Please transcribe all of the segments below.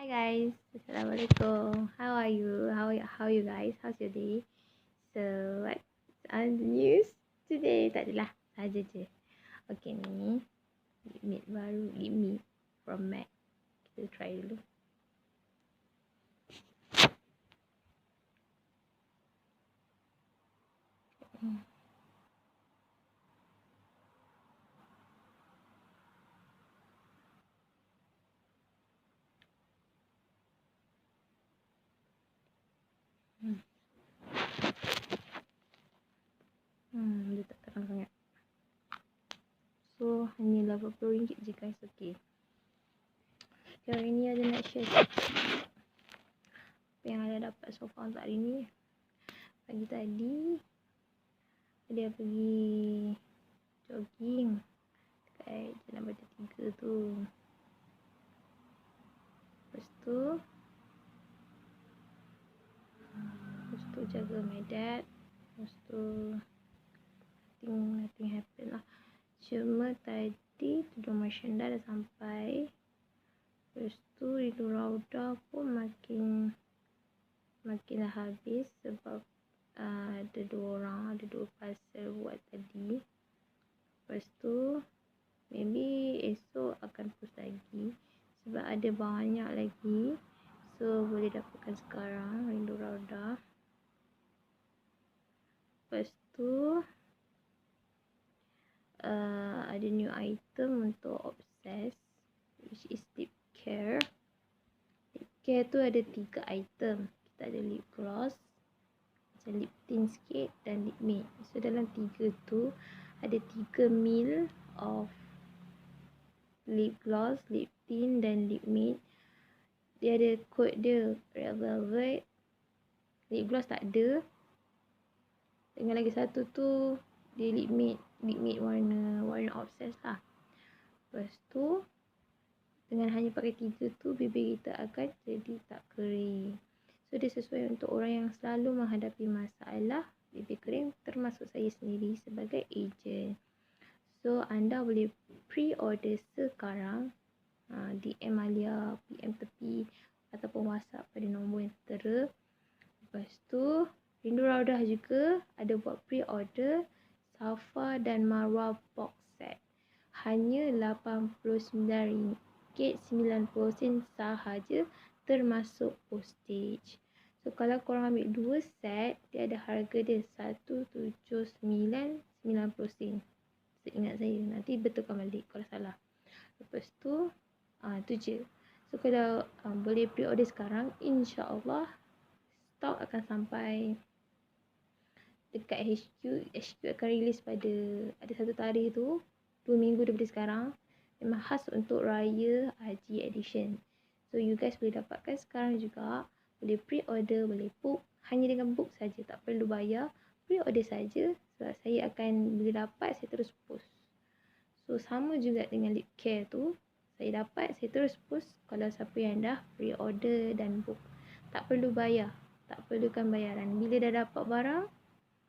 Hi guys, Assalamualaikum. How are you? How you guys? How's your day? So what's on the news today? Tak adalah, saja je. Okay ni, Git baru, Git from Mac. Kita try dulu. Dia tak terang sangat. So hanya RM80 je guys, okay. Hari ni ada nak share apa yang ada dapat so far untuk hari ni. Pagi tadi dia pergi jogging dekat Jalan Batu 3 tu. Lepas tu jaga my dad. Lepas tu nothing happen lah. Cuma tadi tudung Marshanda dah sampai. Lepas tu Rindu Rauda pun makin dah habis sebab ada dua parcel buat tadi. Lepas tu maybe esok akan post lagi sebab ada banyak lagi, so boleh dapatkan sekarang Rindu Rauda. Lepas tu ada new item untuk Obsess, which is lip care. Lip care tu ada 3 item. Kita ada lip gloss, macam lip tint sikit, dan lip matte. So dalam 3 tu ada 3 ml of lip gloss, lip tint dan lip matte. Dia ada kod dia, Red Velvet. Lip gloss tak ada. Dengan lagi satu tu dia lip matte warna Obsess lah. Lepas tu dengan hanya pakai 3 tu, bibir kita akan jadi tak kering. So dia sesuai untuk orang yang selalu menghadapi masalah bibir kering, termasuk saya sendiri sebagai ejen. So anda boleh pre-order sekarang, DM Alia, PM tepi ataupun WhatsApp pada nombor yang tertera. Lepas tu Rindu Raudah juga ada buat pre-order Safa dan Marwah box set. Hanya RM89.90 sahaja, termasuk postage. So kalau korang ambil 2 set, dia ada harga dia RM179.90. Seingat saya, nanti betulkan balik kalau salah. Lepas tu tu je. So kalau boleh pre-order sekarang, insya-Allah stok akan sampai dekat HQ. HQ akan release pada ada satu tarikh tu 2 minggu daripada sekarang. Memang khas untuk Raya Haji Edition. So you guys boleh dapatkan sekarang juga. Boleh pre-order, boleh book. Hanya dengan book saja, tak perlu bayar. Pre-order saja. Sebab saya akan bila dapat, saya terus post. So sama juga dengan lip care tu. Saya dapat, saya terus post. Kalau siapa yang dah pre-order dan book, tak perlu bayar. Tak perlukan bayaran. Bila dah dapat barang,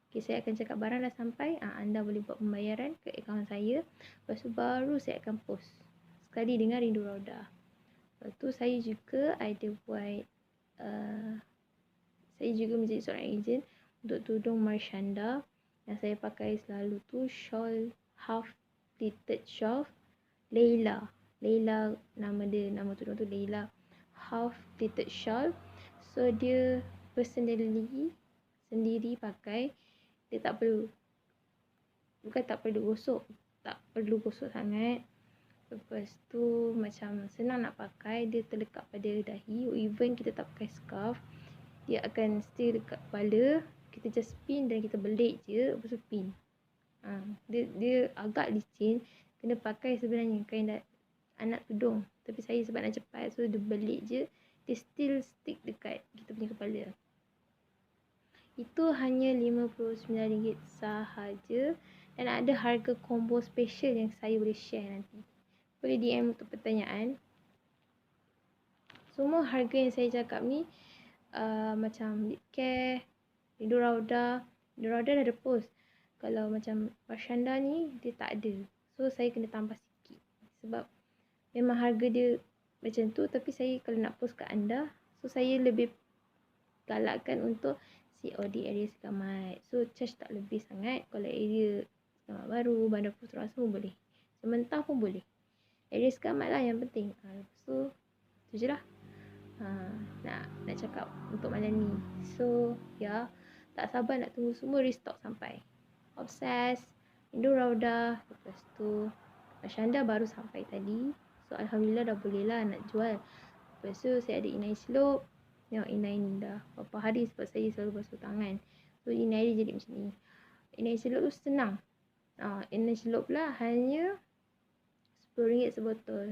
okay, saya akan cakap barang dah sampai, anda boleh buat pembayaran ke akaun saya. Lepas tu baru saya akan post sekali dengan Rindu Rauda. Lepas tu saya juga ada buat saya juga menjadi seorang ejen untuk tudung Marshanda yang saya pakai selalu tu, shawl, half pleated shawl Leila, nama tudung tu Leila, half pleated shawl. So dia personally sendiri pakai. Dia tak perlu gosok sangat. Lepas tu macam senang nak pakai. Dia terlekat pada dahi. Even kita tak pakai scarf, dia akan stay dekat kepala. Kita just pin dan kita belit je. Lepas tu pin. Dia agak licin. Kena pakai sebenarnya kain anak tudung. Tapi saya sebab nak cepat, so dia belit je. Dia still stick dekat kita punya kepala. Itu hanya RM59 sahaja. Dan ada harga combo special yang saya boleh share nanti. Boleh DM untuk pertanyaan. Semua harga yang saya cakap ni macam lip care, Rindu Rauda dah ada post. Kalau macam Marshanda ni, dia tak ada. So saya kena tambah sikit. Sebab memang harga dia macam tu. Tapi saya kalau nak post kat anda, so saya lebih galakkan untuk COD area Sekamat. So charge tak lebih sangat. Kalau area Sekamat Baru, Bandar Putra semua boleh, Sementara pun boleh. Area Sekamat lah yang penting. Lepas tu je lah. Nak cakap untuk malam ni. So ya, tak sabar nak tunggu semua restock sampai. Obses, Indo Rauda, lepas tu Marshanda baru sampai tadi. So Alhamdulillah dah boleh lah nak jual. Lepas tu saya ada inai slope. Tengok inai ni dah berapa hari sebab saya selalu basuh tangan. So inai dia jadi macam ni. Inai slope tu senang. Inai slope lah hanya RM10 sebotol.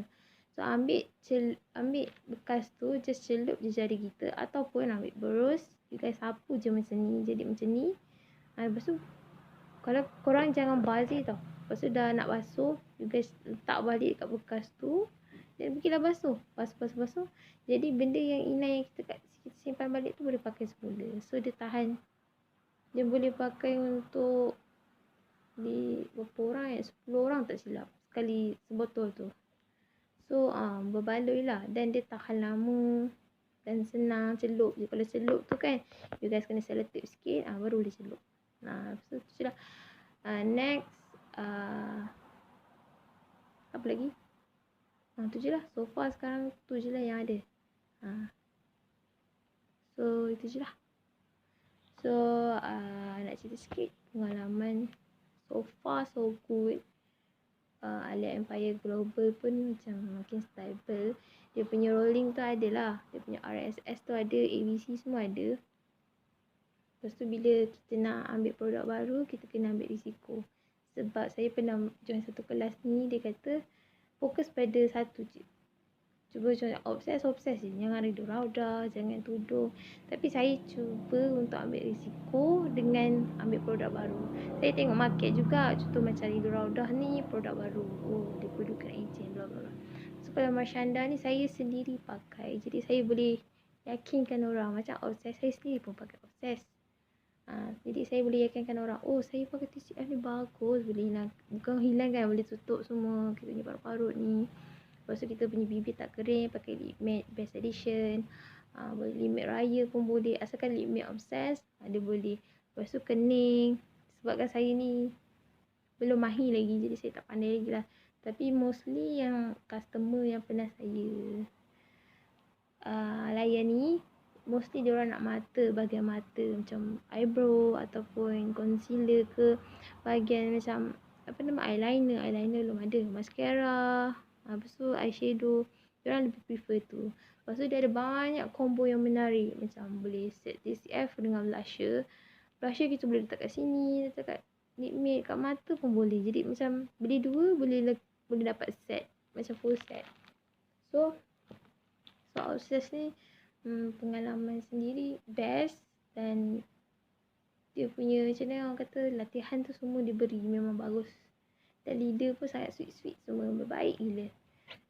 So ambil bekas tu, just celup je jari kita. Ataupun ambil berus, you guys sapu je macam ni, jadi macam ni. Lepas tu kalau korang jangan bazir tau. Lepas tu dah nak basuh, you guys letak balik kat bekas tu, dan pergilah basuh. Basuh. Jadi benda yang inai kita simpan balik tu boleh pakai semula. So dia tahan. Dia boleh pakai untuk berapa orang 10 orang tak silap sekali sebotol tu. So berbaloi lah. Dan dia tahan lama dan senang celup je. Kalau celup tu kan, you guys kena selotip sikit, baru boleh celup. Lepas tu je lah. Next, apa lagi? Tu je lah. So far sekarang tu je lah yang ada. So itu je lah. So nak cerita sikit pengalaman so far so good. Alia Empire Global pun macam makin stable. Dia punya rolling tu ada lah. Dia punya RSS tu ada, ABC semua ada. Lepas tu bila kita nak ambil produk baru, kita kena ambil risiko. Sebab saya pernah join satu kelas ni, dia kata fokus pada satu je. Cuba join obses je. Jangan Ridho Rauda, jangan tudung. Tapi saya cuba untuk ambil risiko dengan ambil produk baru. Saya tengok market juga. Contoh macam Ridho Rauda ni produk baru. Dia perlukan ejen bla bla bla. So kalau Marshanda ni saya sendiri pakai. Jadi saya boleh yakinkan orang. Macam obses, saya sendiri pun pakai obses. Jadi saya boleh yakinkan orang, saya pakai TCF ni bagus, boleh hilang, bukan hilang kan, boleh tutup semua kita punya parut-parut ni. Lepas tu kita punya bibir tak kering, pakai lip matte best edition. Boleh lip matte raya pun boleh, asalkan lip matte obses, dia boleh. Lepas tu kening, sebabkan saya ni belum mahir lagi, jadi saya tak pandai lagi lah. Tapi mostly yang customer yang pernah saya layani, mostly diorang nak mata, bahagian mata macam eyebrow ataupun concealer ke, bahagian macam apa nama eyeliner belum ada, mascara, lepas tu eyeshadow, diorang lebih prefer tu. Lepas tu dia ada banyak combo yang menarik, macam boleh set TCF dengan blusher kita boleh letak kat sini, letak kat lip matte, kat mata pun boleh. Jadi macam beli dua boleh dapat set, macam full set. So obses ni pengalaman sendiri best. Dan dia punya macam mana orang kata, latihan tu semua diberi memang bagus. Dan leader pun sangat sweet semua, baik gila.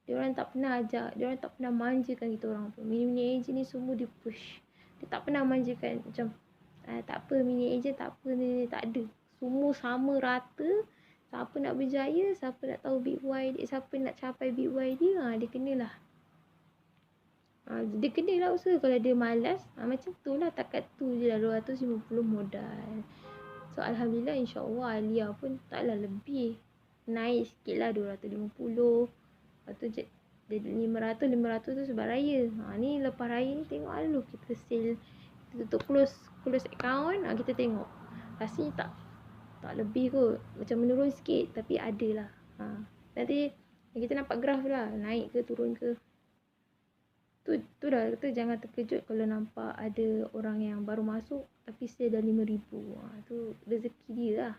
Diorang tak pernah ajak, diorang tak pernah manjakan kita orang pun. Mini agent ni semua dia push. Dia tak pernah manjakan macam tak apa mini agent, tak apa ni, tak ada. Semua sama rata. Siapa nak berjaya, siapa nak tahu big Y dia, siapa nak capai big Y dia, dia kenalah. Dia kenalah usaha. Kalau dia malas, macam tu lah, takat tu je lah, 250 modal. So Alhamdulillah, insyaAllah Alia pun taklah lebih. Naik sikit lah 250. Lepas tu jadi 500 tu sebab raya. Ni lepas raya ni tengok aluh kita sale, kita tutup close account, kita tengok rasanya tak lebih kot, macam menurun sikit, tapi ada lah. Nanti kita nampak graf lah, naik ke turun ke. Tu dah kata jangan terkejut kalau nampak ada orang yang baru masuk tapi sale dah 5,000. Tu rezeki dia lah.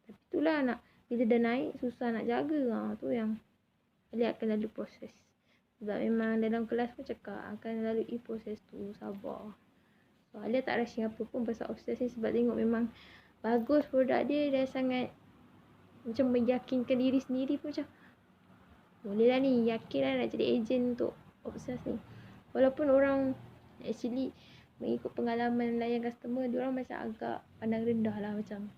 Tapi itulah, bila dah naik susah nak jaga. Tu yang dia akan lalu proses. Sebab memang dalam kelas pun cakap akan lalui proses tu, sabar. So Alia tak rushing apa pun pasal obses ni, sebab tengok memang bagus produk dia sangat macam meyakinkan diri sendiri pun, macam boleh lah ni, yakin lah nak jadi ejen untuk obses ni. Walaupun orang actually mengikut pengalaman layan customer, diorang macam agak pandang rendah lah, macam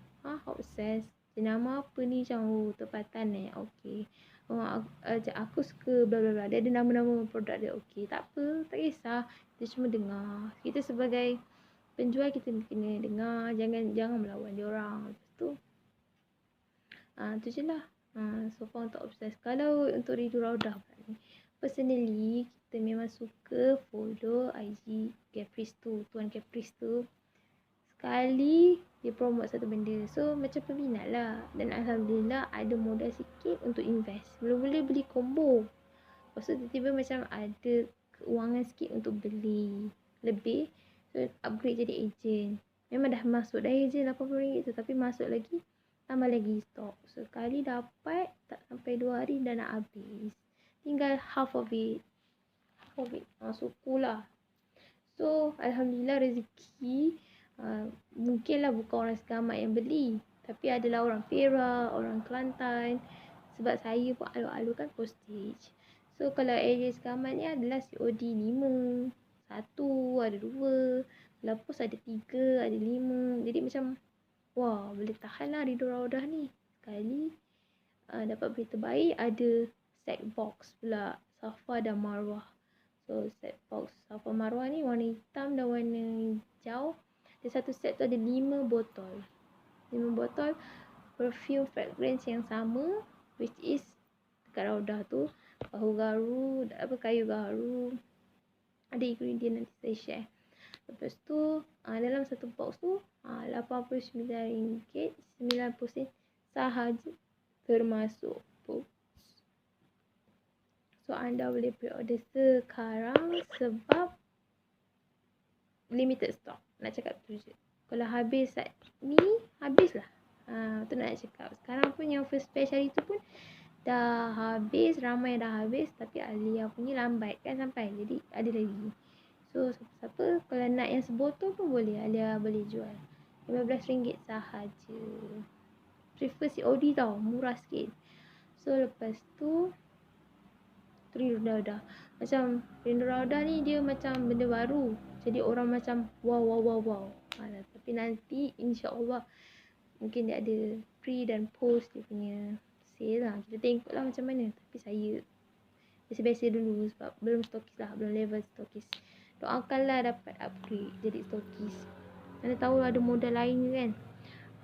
obses jenama apa ni, macam tempatan okey. aku suka bla bla bla. Dia ada nama-nama produk dia. Okey, tak apa, tak kisah. Kita cuma dengar. Kita sebagai penjual kita kena dengar, jangan melawan dia orang. Lepas tu tu je lah. So far untuk obses. Kalau untuk Ridho Raudah ni, personally kita memang suka follow IG Caprice tu, Tuan Caprice tu. Sekali dia promote satu benda, so macam peminat lah. Dan Alhamdulillah ada modal sikit untuk invest. Mula-mula beli combo, lepas tu tiba-tiba macam ada keuangan sikit untuk beli lebih, so upgrade jadi agent. Memang dah masuk dah agent RM80 tu, tapi masuk lagi, tambah lagi stok. So sekali dapat tak sampai 2 hari dah nak habis, tinggal half of it. Syukur lah. So Alhamdulillah rezeki. Mungkinlah bukan orang Segamat yang beli, tapi adalah orang Perak, orang Kelantan. Sebab saya pun alu-alu kan postage. So kalau area Segamat ni adalah COD 5, 1, ada 2, kalau post ada 3, ada 5. Jadi macam wah, boleh tahan lah Ridho Raudah ni. Sekali dapat berita baik, ada set box pula Safa dan Marwah. So set box Safa Marwah ni warna hitam dan warna hijau. Dia satu set tu ada 5 botol. 5 botol perfume fragrance yang sama, which is dekat Raudah tu, bahu garu, kayu garu. Ada ingredient nanti saya share. Lepas tu dalam satu box tu RM89, 90 sen sahaja termasuk box. So anda boleh pre-order sekarang sebab limited stock. Nak cakap tu je. Kalau habis saat ni, habislah. Tu nak cakap. Sekarang pun yang first batch hari tu pun dah habis. Ramai dah habis. Tapi Alia punya lambat kan sampai. Jadi ada lagi. So siapa-siapa kalau nak yang sebotol pun boleh. Alia boleh jual RM15 sahaja. Prefer COD tau. Murah sikit. So lepas tu Ridho Raudah. Macam Ridho Raudah ni dia macam benda baru. Jadi orang macam wow. Tapi nanti insya-Allah mungkin dia ada pre dan post dia punya sale lah. Kita tengok lah macam mana. Tapi saya biasa-biasa dulu sebab belum stokis lah. Belum level stokis. Doakanlah dapat upgrade jadi stokis. Mana tahu ada modal lain kan.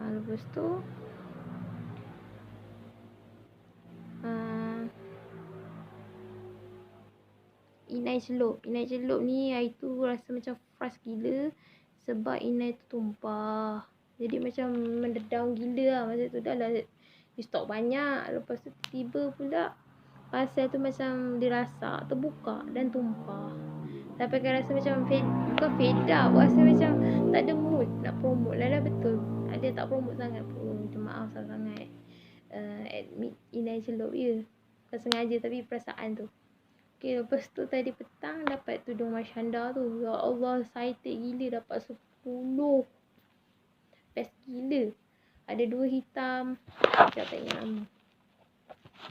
Lepas tu inai celup ni hari tu rasa macam frust gila sebab inai tu tumpah. Jadi macam mendedaun gila lah. Masa tu dah lah di stok banyak. Lepas tu tiba pula pasal tu macam dirasa terbuka dan tumpah. Sampai kan rasa macam bukan fed up, rasa macam tak ada mood nak promote lah betul. Ada tak promote sangat pun. Minta maaf sangat. Admit inai celup je. Bukan sengaja tapi perasaan tu. Okay, lepas tu tadi petang dapat tudung Marshanda tu. Ya Allah, excited gila dapat 10. Best gila. Ada 2 hitam. Sekejap tak ingat nama.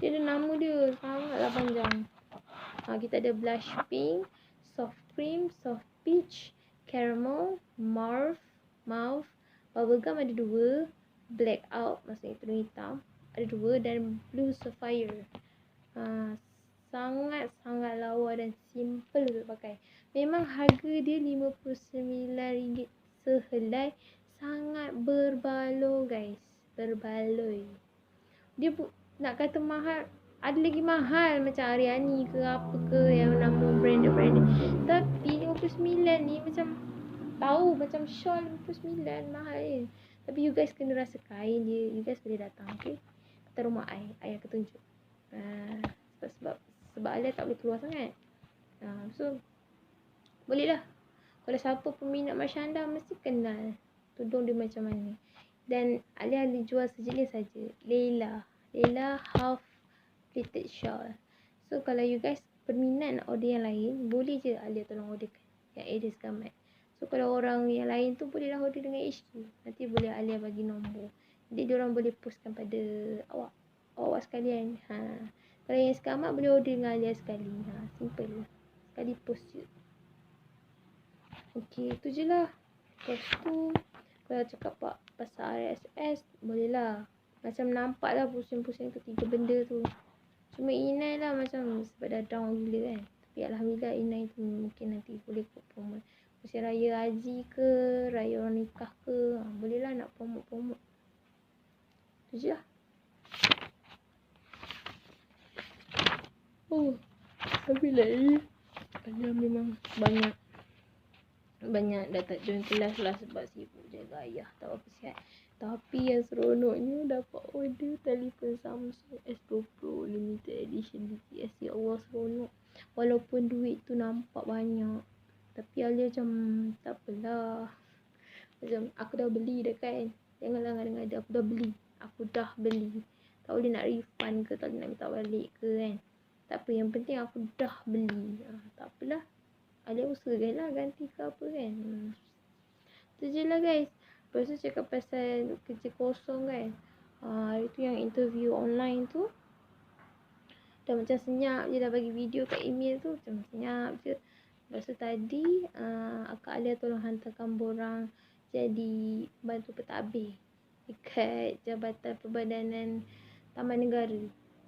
Dia ada nama dia. Sangatlah panjang. Kita ada blush pink, soft cream, soft peach, caramel, mauve, bubblegum ada 2, blackout maksudnya tudung hitam ada 2 dan blue sapphire. Sangat lawa dan simple untuk pakai. Memang harga dia RM59 sehelai. Sangat berbaloi guys. Berbaloi. Dia nak kata mahal, ada lagi mahal macam Ariani ke apa ke yang nama branded. Tapi RM59 ni macam tahu macam shawl RM59 mahal je. Tapi you guys kena rasa kain dia. You guys boleh datang, okay? Kata rumah I akan tunjuk. Sebab Alia tak boleh keluar sangat. So boleh lah. Kalau siapa peminat Marshanda mesti kenal tudung dia macam mana. Dan Alia ada jual sejenis saja. Leila half pleated shawl. So kalau you guys berminat nak order yang lain, boleh je Alia tolong orderkan yang Aries Gamat. So kalau orang yang lain tu bolehlah order dengan HQ. Nanti boleh Alia bagi nombor. Jadi diorang boleh postkan pada awak sekalian. Kalau yang Segamat boleh order dengan Alia sekali. Simple lah. Sekali post je. Okay, tu je lah. Lepas tu kalau cakap pasal RSS, boleh lah. Macam nampak lah pusing-pusing tu 3 benda tu. Cuma Inai lah macam sebab dah down gila kan. Tapi Alhamdulillah Inai tu mungkin nanti boleh promote. Mesti raya haji ke, raya orang nikah ke, boleh lah nak promote. Tu je lah. Oh, tapi lagi Ayah memang banyak dah tak join kelas lah sebab sibuk jaga ayah, tak apa sihat. Tapi yang seronoknya dapat order telefon Samsung S20 limited edition BTS. Ya Allah, seronok. Walaupun duit tu nampak banyak, tapi Alia macam tak apalah. Macam aku dah beli dah kan. Janganlah ngada-ngada, aku dah beli. Tak boleh nak refund ke, tak boleh nak minta balik ke kan. Tak apa, yang penting aku dah beli. Tak apalah. Ada usahakan lah ganti ke apa kan. Tu je lah guys. Lepas tu cakap pasal kerja kosong kan. Hari tu yang interview online tu dah macam senyap je, dah bagi video kat email tu macam senyap je. Lepas tu tadi Akak Alia tolong hantarkan borang jadi bantu pentadbir dekat Jabatan Perbadanan Taman Negara.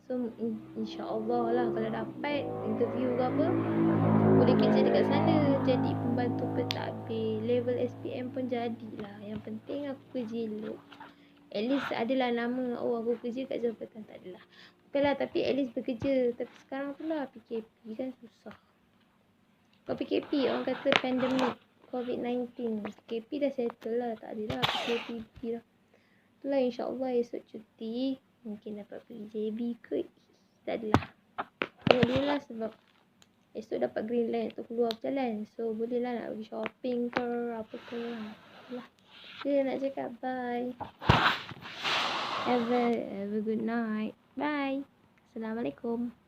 So insya-Allah lah kalau dapat interview ke apa, boleh kerja dekat sana jadi pembantu pentadbir. Level SPM pun jadilah. Yang penting aku kerja elok. At least adalah nama, oh aku kerja kat jabatan, tak adalah. Okeylah, tapi at least bekerja. Tapi sekarang tu lah PKP kan susah. Kalau PKP orang kata pandemik COVID-19, PKP dah settle lah, tak adalah PKP dah. Itulah insya-Allah esok cuti, mungkin dapat pergi JB ke. Tak adalah. Tengok dulu lah sebab esok dapat green light untuk keluar berjalan. So boleh lah nak pergi shopping ke apa ke lah. Dia nak cakap bye. Have a good night. Bye. Assalamualaikum.